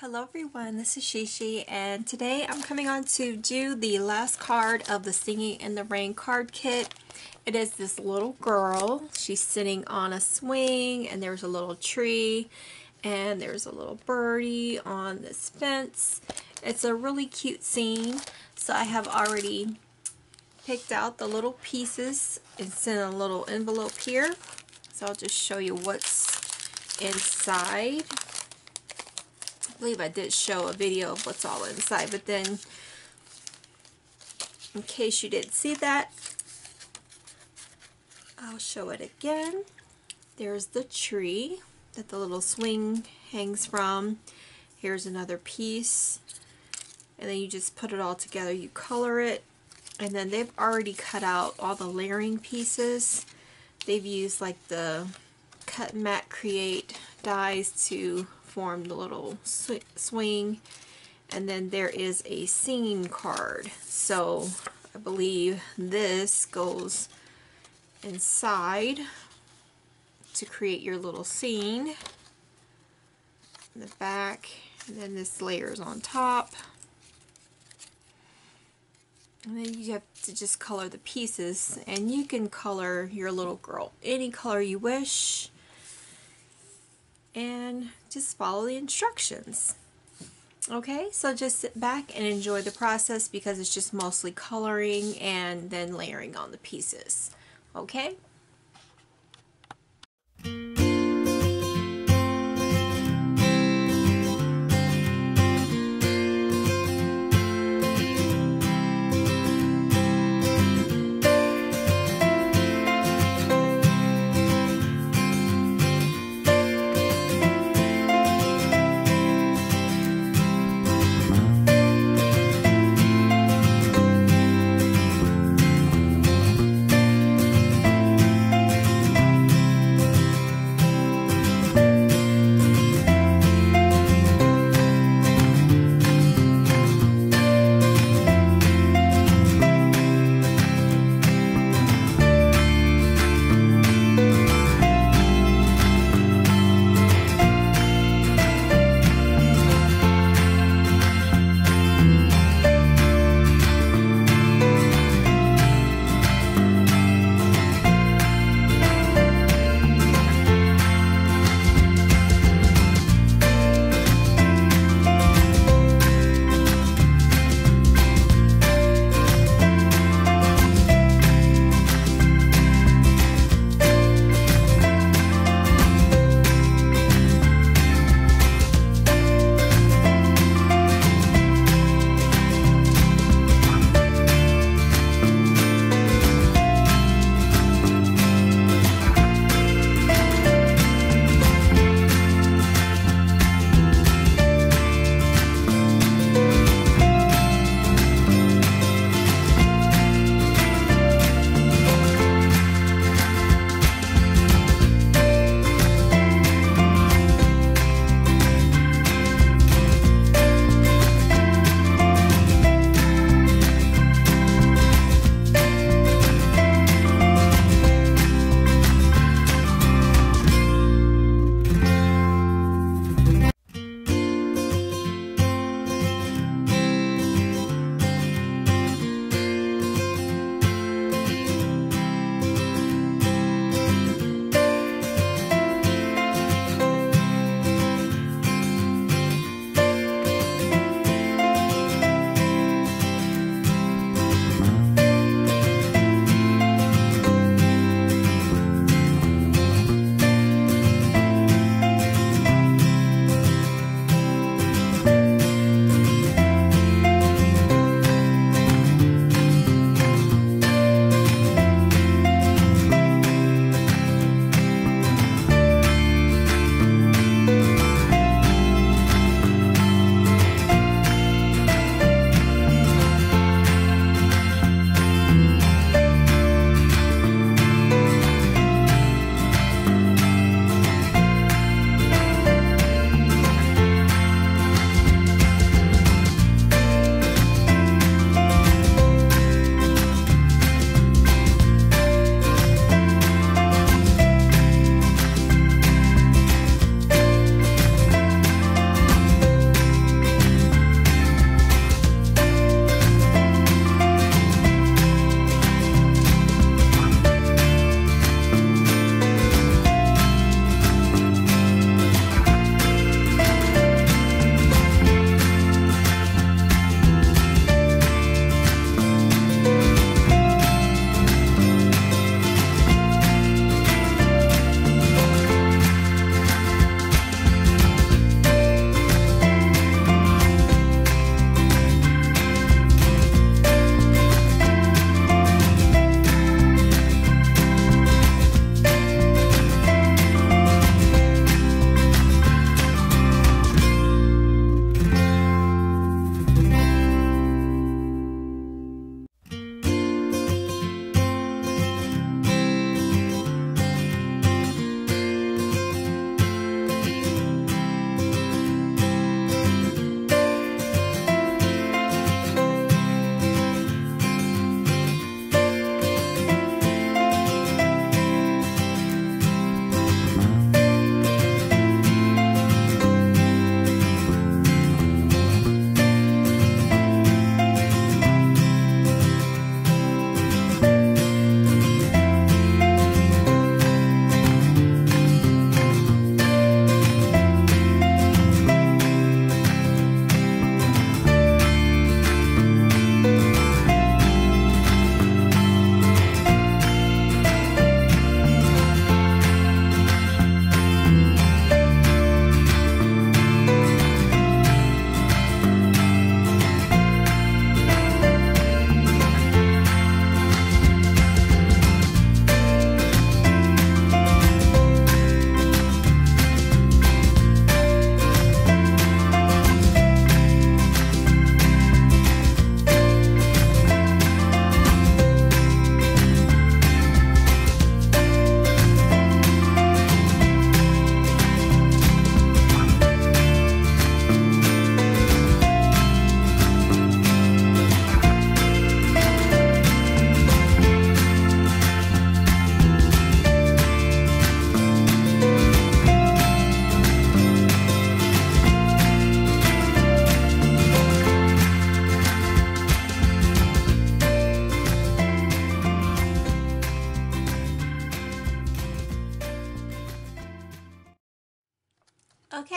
Hello everyone, this is Sheshe, and today I'm coming on to do the last card of the Singing in the Rain card kit. It is this little girl. She's sitting on a swing, and there's a little tree, and there's a little birdie on this fence. It's a really cute scene, so I have already picked out the little pieces. It's in a little envelope here, so I'll just show you what's inside. I believe I did show a video of what's all inside, but then in case you didn't see that, I'll show it again. There's the tree that the little swing hangs from. Here's another piece, and then you just put it all together. You color it, and then they've already cut out all the layering pieces. They've used like the Cut Mat Create dies to form the little swing, and then there is a singing card. So I believe this goes inside to create your little scene in the back, and then this layers on top, and then you have to just color the pieces, and you can color your little girl any color you wish and just follow the instructions. Okay, so just sit back and enjoy the process because it's just mostly coloring and then layering on the pieces. Okay?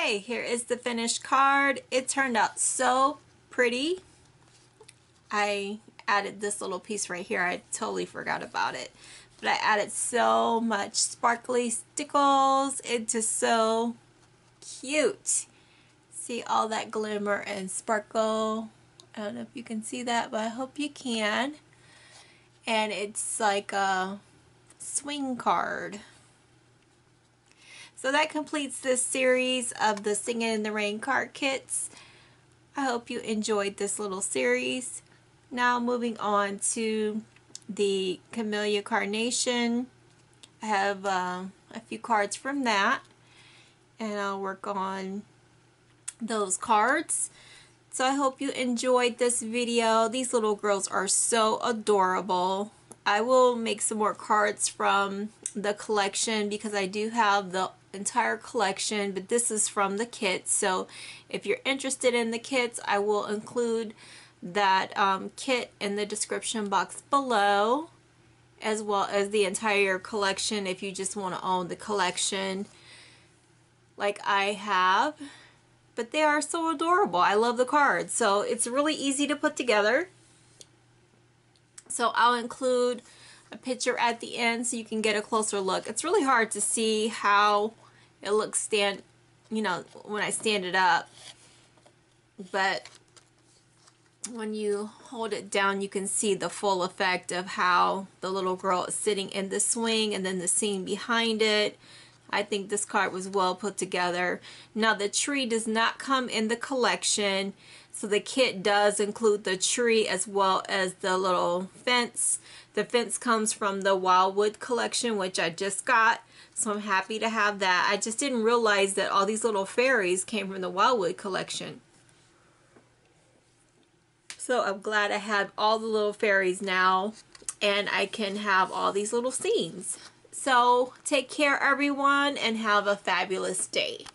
Okay, here is the finished card. It turned out so pretty. I added this little piece right here. I totally forgot about it. But I added so much sparkly stickles. It's just so cute. See all that glimmer and sparkle. I don't know if you can see that, but I hope you can. And it's like a swing card. So that completes this series of the Singing in the Rain card kits. I hope you enjoyed this little series. Now moving on to the Camellia Carnation. I have a few cards from that, and I'll work on those cards. So I hope you enjoyed this video. These little girls are so adorable. I will make some more cards from the collection because I do have the entire collection, but this is from the kit. So if you're interested in the kits, I will include that kit in the description box below, as well as the entire collection if you just want to own the collection like I have. But they are so adorable. I love the cards. So it's really easy to put together. So I'll include a picture at the end so you can get a closer look. It's really hard to see how it looks when I stand it up. But when you hold it down, you can see the full effect of how the little girl is sitting in the swing and then the scene behind it. I think this card was well put together. Now the tree does not come in the collection, so the kit does include the tree as well as the little fence. The fence comes from the Wildwood collection, which I just got, so I'm happy to have that. I just didn't realize that all these little fairies came from the Wildwood collection. So I'm glad I have all the little fairies now, and I can have all these little scenes. So take care everyone, and have a fabulous day.